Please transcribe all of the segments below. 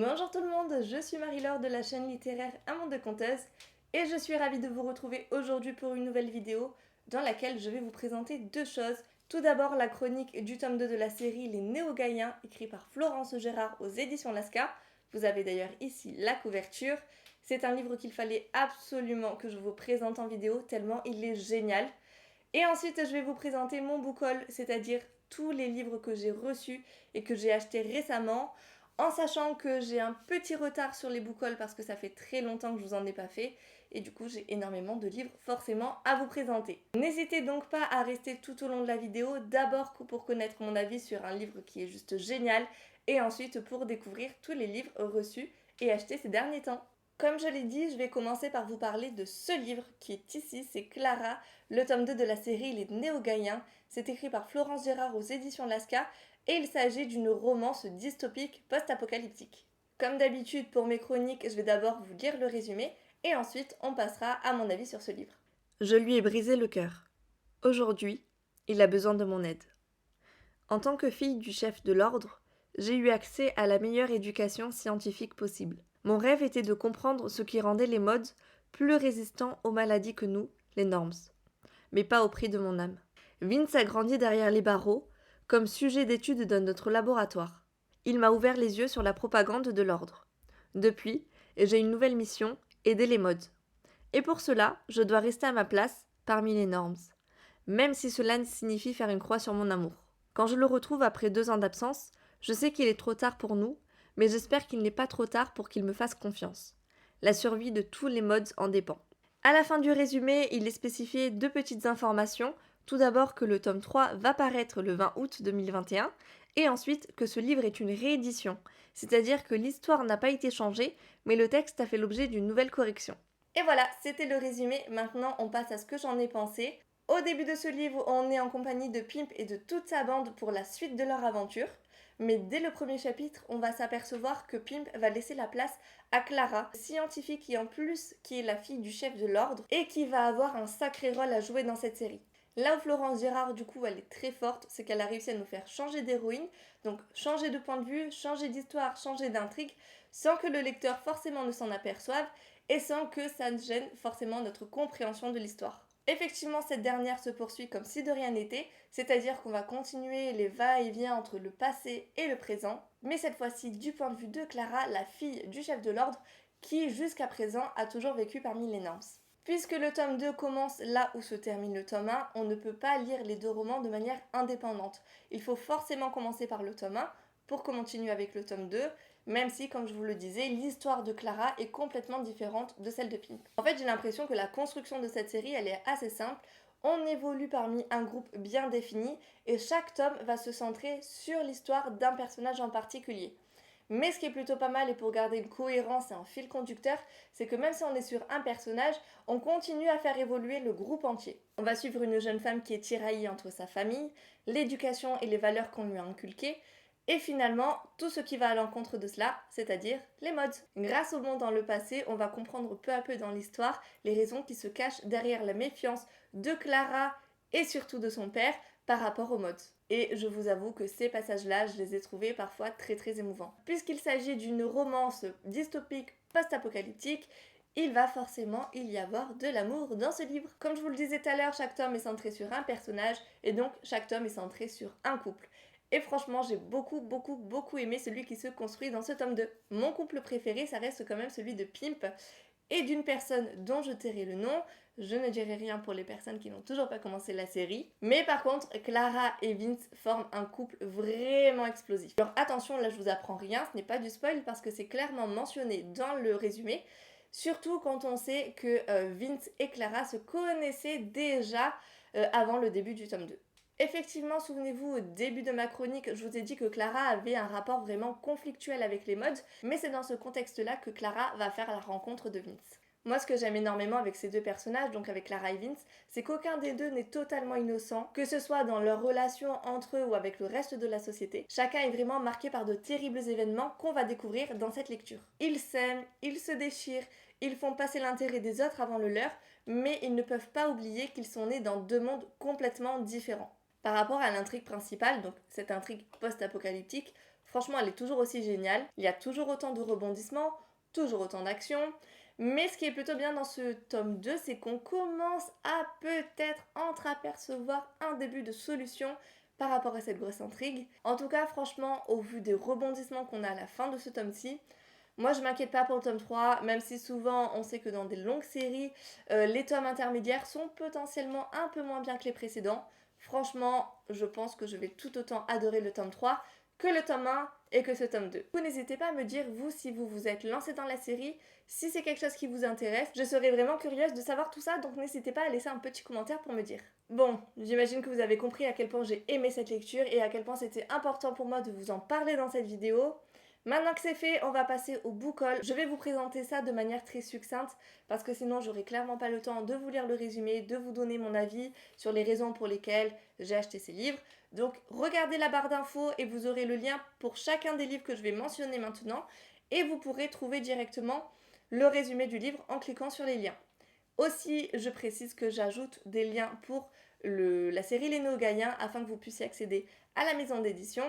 Bonjour tout le monde, je suis Marie-Laure de la chaîne littéraire Un Monde de Conteuses et je suis ravie de vous retrouver aujourd'hui pour une nouvelle vidéo dans laquelle je vais vous présenter deux choses. Tout d'abord la chronique du tome 2 de la série Les Néo-Gaïens, écrit par Florence Gérard aux éditions Lasca. Vous avez d'ailleurs ici la couverture. C'est un livre qu'il fallait absolument que je vous présente en vidéo tellement il est génial. Et ensuite je vais vous présenter mon book haul, c'est-à-dire tous les livres que j'ai reçus et que j'ai achetés récemment, en sachant que j'ai un petit retard sur les book hauls parce que ça fait très longtemps que je vous en ai pas fait et du coup j'ai énormément de livres forcément à vous présenter. N'hésitez donc pas à rester tout au long de la vidéo, d'abord pour connaître mon avis sur un livre qui est juste génial et ensuite pour découvrir tous les livres reçus et achetés ces derniers temps. Comme je l'ai dit, je vais commencer par vous parler de ce livre qui est ici, c'est Clara, le tome 2 de la série Les Néo-Gaïens. C'est écrit par Florence Gérard aux éditions Lasca et il s'agit d'une romance dystopique post-apocalyptique. Comme d'habitude pour mes chroniques, je vais d'abord vous lire le résumé et ensuite on passera à mon avis sur ce livre. Je lui ai brisé le cœur. Aujourd'hui, il a besoin de mon aide. En tant que fille du chef de l'ordre, j'ai eu accès à la meilleure éducation scientifique possible. Mon rêve était de comprendre ce qui rendait les modes plus résistants aux maladies que nous, les normes. Mais pas au prix de mon âme. Vince a grandi derrière les barreaux, comme sujet d'étude dans notre laboratoire. Il m'a ouvert les yeux sur la propagande de l'ordre. Depuis, j'ai une nouvelle mission, aider les modes. Et pour cela, je dois rester à ma place parmi les normes, même si cela signifie faire une croix sur mon amour. Quand je le retrouve après 2 ans d'absence, je sais qu'il est trop tard pour nous, mais j'espère qu'il n'est pas trop tard pour qu'il me fasse confiance. La survie de tous les mods en dépend. À la fin du résumé, il est spécifié 2 petites informations. Tout d'abord que le tome 3 va paraître le 20 août 2021, et ensuite que ce livre est une réédition, c'est-à-dire que l'histoire n'a pas été changée, mais le texte a fait l'objet d'une nouvelle correction. Et voilà, c'était le résumé, maintenant on passe à ce que j'en ai pensé. Au début de ce livre, on est en compagnie de Pimp et de toute sa bande pour la suite de leur aventure. Mais dès le premier chapitre, on va s'apercevoir que Pimp va laisser la place à Clara, scientifique et en plus qui est la fille du chef de l'ordre et qui va avoir un sacré rôle à jouer dans cette série. Là où Florence Gérard, du coup, elle est très forte, c'est qu'elle a réussi à nous faire changer d'héroïne, donc changer de point de vue, changer d'histoire, changer d'intrigue, sans que le lecteur forcément ne s'en aperçoive et sans que ça ne gêne forcément notre compréhension de l'histoire. Effectivement, cette dernière se poursuit comme si de rien n'était, c'est-à-dire qu'on va continuer les va-et-vient entre le passé et le présent, mais cette fois-ci du point de vue de Clara, la fille du chef de l'ordre, qui jusqu'à présent a toujours vécu parmi les normes. Puisque le tome 2 commence là où se termine le tome 1, on ne peut pas lire les deux romans de manière indépendante. Il faut forcément commencer par le tome 1 pour qu'on continue avec le tome 2, même si, comme je vous le disais, l'histoire de Clara est complètement différente de celle de Pimp. En fait, j'ai l'impression que la construction de cette série, elle est assez simple. On évolue parmi un groupe bien défini et chaque tome va se centrer sur l'histoire d'un personnage en particulier. Mais ce qui est plutôt pas mal et pour garder une cohérence et un fil conducteur, c'est que même si on est sur un personnage, on continue à faire évoluer le groupe entier. On va suivre une jeune femme qui est tiraillée entre sa famille, l'éducation et les valeurs qu'on lui a inculquées, et finalement tout ce qui va à l'encontre de cela, c'est-à-dire les modes. Grâce au monde dans le passé, on va comprendre peu à peu dans l'histoire les raisons qui se cachent derrière la méfiance de Clara et surtout de son père par rapport aux modes. Et je vous avoue que ces passages-là, je les ai trouvés parfois très très émouvants. Puisqu'il s'agit d'une romance dystopique post-apocalyptique, il va forcément y avoir de l'amour dans ce livre. Comme je vous le disais tout à l'heure, chaque tome est centré sur un personnage et donc chaque tome est centré sur un couple. Et franchement, j'ai beaucoup aimé celui qui se construit dans ce tome 2. Mon couple préféré, ça reste quand même celui de Pimp et d'une personne dont je tairai le nom. Je ne dirai rien pour les personnes qui n'ont toujours pas commencé la série. Mais par contre, Clara et Vince forment un couple vraiment explosif. Alors attention, là je vous apprends rien, ce n'est pas du spoil parce que c'est clairement mentionné dans le résumé. Surtout quand on sait que Vince et Clara se connaissaient déjà avant le début du tome 2. Effectivement, souvenez-vous, au début de ma chronique, je vous ai dit que Clara avait un rapport vraiment conflictuel avec les mods, mais c'est dans ce contexte-là que Clara va faire la rencontre de Vince. Moi, ce que j'aime énormément avec ces deux personnages, donc avec Clara et Vince, c'est qu'aucun des deux n'est totalement innocent, que ce soit dans leur relation entre eux ou avec le reste de la société. Chacun est vraiment marqué par de terribles événements qu'on va découvrir dans cette lecture. Ils s'aiment, ils se déchirent, ils font passer l'intérêt des autres avant le leur, mais ils ne peuvent pas oublier qu'ils sont nés dans deux mondes complètement différents. Par rapport à l'intrigue principale, donc cette intrigue post-apocalyptique, Franchement, elle est toujours aussi géniale. Il y a toujours autant de rebondissements, toujours autant d'action. Mais ce qui est plutôt bien dans ce tome 2, c'est qu'on commence à peut-être entreapercevoir un début de solution par rapport à cette grosse intrigue. En tout cas, franchement, au vu des rebondissements qu'on a à la fin de ce tome-ci, moi je m'inquiète pas pour le tome 3, même si souvent on sait que dans des longues séries, les tomes intermédiaires sont potentiellement un peu moins bien que les précédents. Franchement, je pense que je vais tout autant adorer le tome 3 que le tome 1 et que ce tome 2. Vous n'hésitez pas à me dire, vous, si vous vous êtes lancé dans la série, si c'est quelque chose qui vous intéresse. Je serais vraiment curieuse de savoir tout ça, donc n'hésitez pas à laisser un petit commentaire pour me dire. Bon, j'imagine que vous avez compris à quel point j'ai aimé cette lecture et à quel point c'était important pour moi de vous en parler dans cette vidéo. Maintenant que c'est fait, on va passer au book haul. Je vais vous présenter ça de manière très succincte parce que sinon j'aurai clairement pas le temps de vous lire le résumé, de vous donner mon avis sur les raisons pour lesquelles j'ai acheté ces livres. Donc regardez la barre d'infos et vous aurez le lien pour chacun des livres que je vais mentionner maintenant et vous pourrez trouver directement le résumé du livre en cliquant sur les liens. Aussi, je précise que j'ajoute des liens pour la série Les Néo-Gaïens afin que vous puissiez accéder à la maison d'édition,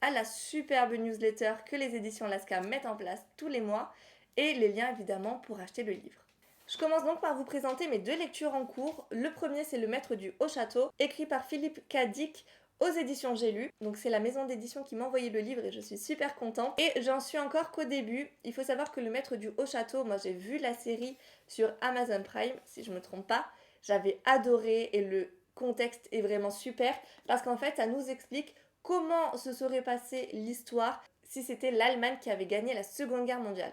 à la superbe newsletter que les éditions Lasca mettent en place tous les mois et les liens évidemment pour acheter le livre. Je commence donc par vous présenter mes 2 lectures en cours. Le premier, c'est Le Maître du Haut Château, écrit par Philippe Cadic aux éditions J'ai lu. Donc c'est la maison d'édition qui m'a envoyé le livre et je suis super contente. Et j'en suis encore qu'au début. Il faut savoir que Le Maître du Haut Château, moi j'ai vu la série sur Amazon Prime, si je me trompe pas. J'avais adoré et le contexte est vraiment super parce qu'en fait ça nous explique comment se serait passée l'histoire si c'était l'Allemagne qui avait gagné la Seconde Guerre mondiale.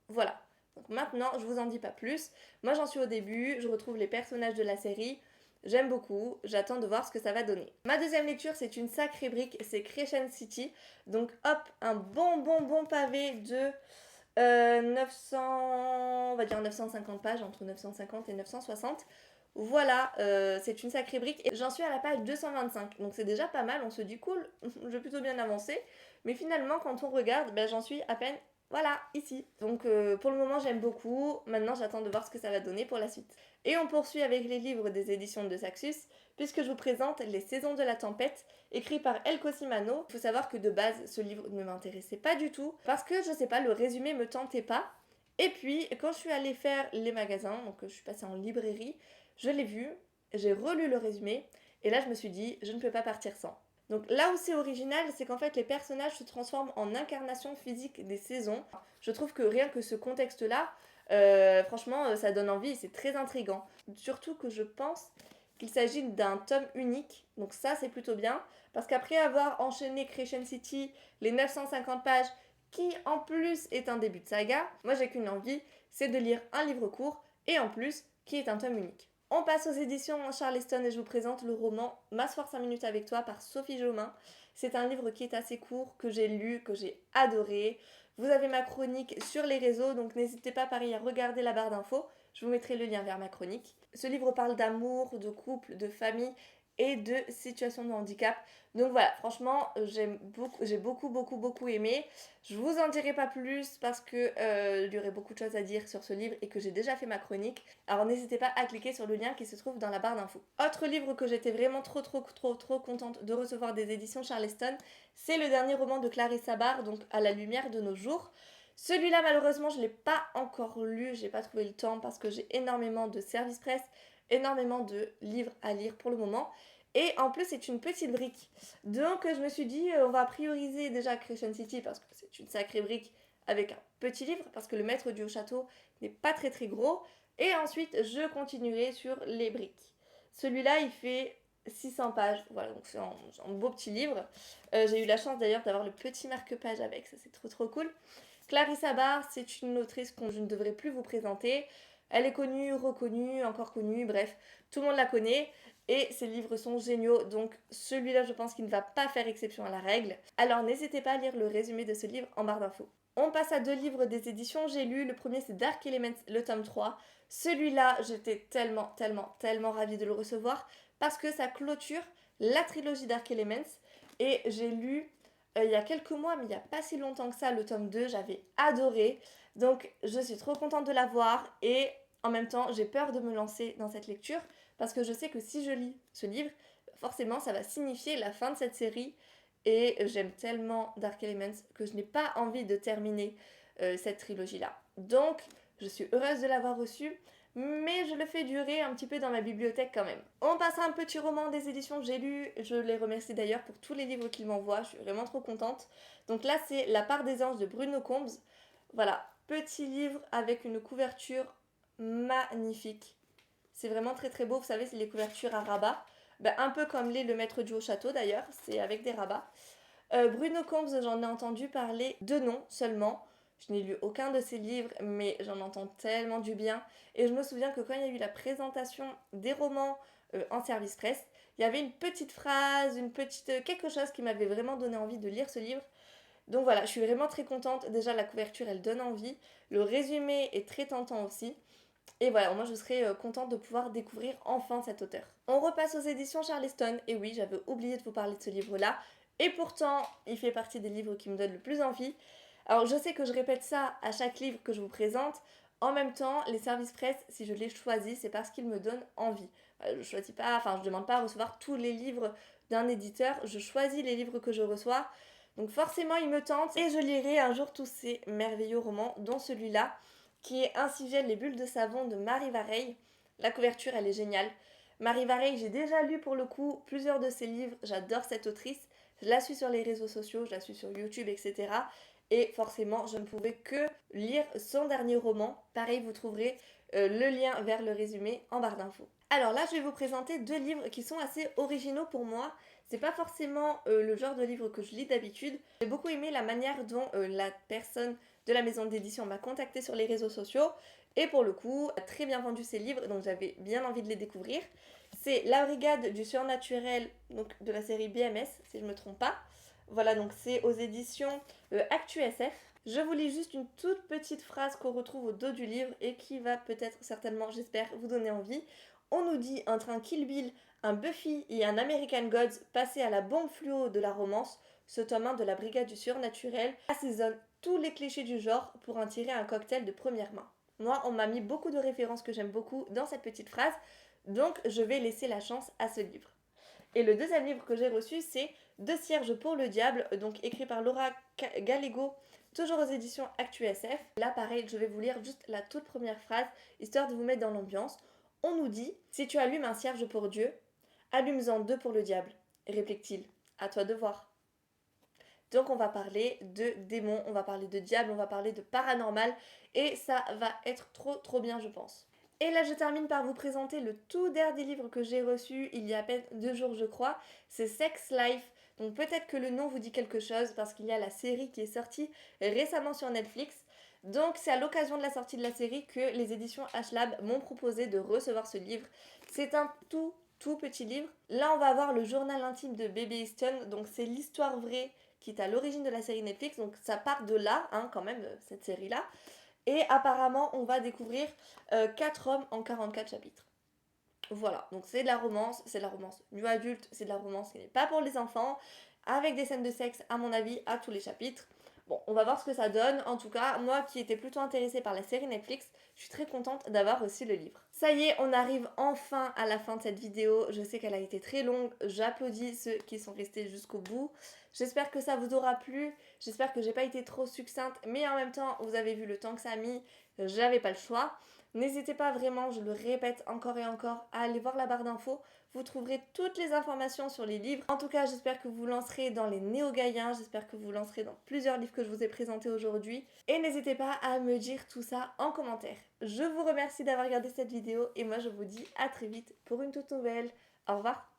Voilà. Donc maintenant, je vous en dis pas plus. Moi, j'en suis au début, je retrouve les personnages de la série. J'aime beaucoup, j'attends de voir ce que ça va donner. Ma deuxième lecture, c'est une sacrée brique, c'est Crescent City. Donc hop, un bon pavé de 900, on va dire 950 pages, entre 950 et 960. Voilà, c'est une sacrée brique et j'en suis à la page 225, donc c'est déjà pas mal, on se dit cool, je vais plutôt bien avancer, mais finalement quand on regarde, ben, j'en suis à peine, voilà, ici. Donc pour le moment j'aime beaucoup, maintenant j'attends de voir ce que ça va donner pour la suite. Et on poursuit avec les livres des éditions de Saxus, puisque je vous présente Les Saisons de la Tempête, écrit par Elko Simano. Il faut savoir que de base ce livre ne m'intéressait pas du tout, parce que je sais pas, le résumé me tentait pas. Et puis quand je suis allée faire les magasins, donc je suis passée en librairie, je l'ai vu, j'ai relu le résumé, et là je me suis dit, je ne peux pas partir sans. Donc là où c'est original, c'est qu'en fait les personnages se transforment en incarnation physique des saisons. Je trouve que rien que ce contexte-là, franchement, ça donne envie et c'est très intriguant. Surtout que je pense qu'il s'agit d'un tome unique, donc ça c'est plutôt bien, parce qu'après avoir enchaîné Crescent City, les 950 pages, qui en plus est un début de saga, moi j'ai qu'une envie, c'est de lire un livre court, et en plus, qui est un tome unique. On passe aux éditions Charleston et je vous présente le roman M'asseoir 5 minutes avec toi par Sophie Jomain. C'est un livre qui est assez court, que j'ai lu, que j'ai adoré. Vous avez ma chronique sur les réseaux, donc n'hésitez pas pareil à regarder la barre d'infos. Je vous mettrai le lien vers ma chronique. Ce livre parle d'amour, de couple, de famille et de situation de handicap. Donc voilà, franchement, j'ai beaucoup aimé. Je vous en dirai pas plus parce que il y aurait beaucoup de choses à dire sur ce livre et que j'ai déjà fait ma chronique. Alors n'hésitez pas à cliquer sur le lien qui se trouve dans la barre d'infos. Autre livre que j'étais vraiment trop contente de recevoir des éditions Charleston, c'est le dernier roman de Clarissa Barr, donc À la lumière de nos jours. Celui-là, malheureusement, je ne l'ai pas encore lu, j'ai pas trouvé le temps parce que j'ai énormément de services presse, énormément de livres à lire pour le moment. Et en plus, c'est une petite brique. Donc, je me suis dit, on va prioriser déjà Crescent City parce que c'est une sacrée brique avec un petit livre, parce que le maître du château n'est pas très gros. Et ensuite, je continuerai sur les briques. Celui-là, il fait 600 pages. Voilà, donc c'est un beau petit livre. J'ai eu la chance d'ailleurs d'avoir le petit marque-page avec, ça c'est trop cool. Clarissa Barr, c'est une autrice que je ne devrais plus vous présenter. Elle est connue, reconnue, encore connue, bref, tout le monde la connaît. Et ses livres sont géniaux, donc celui-là je pense qu'il ne va pas faire exception à la règle. Alors n'hésitez pas à lire le résumé de ce livre en barre d'infos. On passe à 2 livres des éditions J'ai lu. Le premier c'est Dark Elements, le tome 3. Celui-là, j'étais tellement ravie de le recevoir parce que ça clôture la trilogie Dark Elements. Et j'ai lu il y a quelques mois, mais il n'y a pas si longtemps que ça, le tome 2, j'avais adoré. Donc je suis trop contente de l'avoir et en même temps j'ai peur de me lancer dans cette lecture parce que je sais que si je lis ce livre, forcément ça va signifier la fin de cette série Et j'aime tellement Dark Elements que je n'ai pas envie de terminer cette trilogie-là. Donc, je suis heureuse de l'avoir reçu, mais je le fais durer un petit peu dans ma bibliothèque quand même. On passe à un petit roman des éditions que j'ai lu. Je les remercie d'ailleurs pour tous les livres qu'ils m'envoient. Je suis vraiment trop contente. Donc là, c'est La part des anges de Bruno Combs. Voilà, petit livre avec une couverture magnifique. C'est vraiment très très beau. Vous savez, c'est les couvertures à rabat. Ben, un peu comme l'est Le Maître du Haut Château d'ailleurs. C'est avec des rabats. Bruno Combs, j'en ai entendu parler de nom seulement. Je n'ai lu aucun de ses livres, mais j'en entends tellement du bien. Et je me souviens que quand il y a eu la présentation des romans en service presse, il y avait une petite phrase, quelque chose qui m'avait vraiment donné envie de lire ce livre. Donc voilà, je suis vraiment très contente. Déjà, la couverture, elle donne envie. Le résumé est très tentant aussi. Et voilà, moi je serais contente de pouvoir découvrir enfin cet auteur. On repasse aux éditions Charleston. Et oui, j'avais oublié de vous parler de ce livre-là. Et pourtant, il fait partie des livres qui me donnent le plus envie. Alors je sais que je répète ça à chaque livre que je vous présente. En même temps, les services presse, si je les choisis, c'est parce qu'ils me donnent envie. Je choisis pas, enfin je demande pas à recevoir tous les livres d'un éditeur. Je choisis les livres que je reçois. Donc forcément, ils me tentent et je lirai un jour tous ces merveilleux romans, dont celui-là, qui est Ainsi viennent les bulles de savon de Marie Vareille. La couverture, elle est géniale. Marie Vareille, j'ai déjà lu pour le coup plusieurs de ses livres. J'adore cette autrice. Je la suis sur les réseaux sociaux, je la suis sur YouTube, etc. Et forcément, je ne pouvais que lire son dernier roman. Pareil, vous trouverez le lien vers le résumé en barre d'infos. Alors là, je vais vous présenter deux livres qui sont assez originaux pour moi. C'est pas forcément le genre de livre que je lis d'habitude. J'ai beaucoup aimé la manière dont la personne de la maison d'édition m'a contactée sur les réseaux sociaux. Et pour le coup, a très bien vendu ses livres, donc j'avais bien envie de les découvrir. C'est La Brigade du Surnaturel, donc de la série BMS, si je ne me trompe pas. Voilà, donc c'est aux éditions Actu SF. Je vous lis juste une toute petite phrase qu'on retrouve au dos du livre et qui va peut-être, certainement, j'espère, vous donner envie. On nous dit un train Kill Bill, un Buffy et un American Gods passé à la bombe fluo de la romance. Ce tome 1 de la Brigade du Surnaturel assaisonne tous les clichés du genre pour en tirer un cocktail de première main. Moi, on m'a mis beaucoup de références que j'aime beaucoup dans cette petite phrase, donc je vais laisser la chance à ce livre. Et le deuxième livre que j'ai reçu, c'est Deux cierges pour le diable, donc écrit par Laura Gallego, toujours aux éditions Actu SF. Là, pareil, je vais vous lire juste la toute première phrase, histoire de vous mettre dans l'ambiance. On nous dit, si tu allumes un cierge pour Dieu, allume-en deux pour le diable, réplique-t-il. À toi de voir. Donc on va parler de démons, on va parler de diable, on va parler de paranormal, et ça va être trop bien, je pense. Et là, je termine par vous présenter le tout dernier livre que j'ai reçu il y a à peine 2 jours, je crois. C'est Sex Life. Donc peut-être que le nom vous dit quelque chose parce qu'il y a la série qui est sortie récemment sur Netflix. Donc c'est à l'occasion de la sortie de la série que les éditions H-Lab m'ont proposé de recevoir ce livre. C'est un tout petit livre. Là, on va avoir le journal intime de Baby Easton. Donc c'est l'histoire vraie qui est à l'origine de la série Netflix. Donc ça part de là, hein, quand même, cette série-là. Et apparemment, on va découvrir 4 hommes en 44 chapitres. Voilà, donc c'est de la romance nu adulte, c'est de la romance qui n'est pas pour les enfants, avec des scènes de sexe, à mon avis, à tous les chapitres. Bon, on va voir ce que ça donne. En tout cas, moi qui étais plutôt intéressée par la série Netflix, je suis très contente d'avoir reçu le livre. Ça y est, on arrive enfin à la fin de cette vidéo. Je sais qu'elle a été très longue. J'applaudis ceux qui sont restés jusqu'au bout. J'espère que ça vous aura plu. J'espère que j'ai pas été trop succincte, mais en même temps, vous avez vu le temps que ça a mis. J'avais pas le choix. N'hésitez pas vraiment, je le répète encore et encore, à aller voir la barre d'infos. Vous trouverez toutes les informations sur les livres. En tout cas, j'espère que vous vous lancerez dans les Néo-Gaïens. J'espère que vous vous lancerez dans plusieurs livres que je vous ai présentés aujourd'hui. Et n'hésitez pas à me dire tout ça en commentaire. Je vous remercie d'avoir regardé cette vidéo et moi je vous dis à très vite pour une toute nouvelle. Au revoir.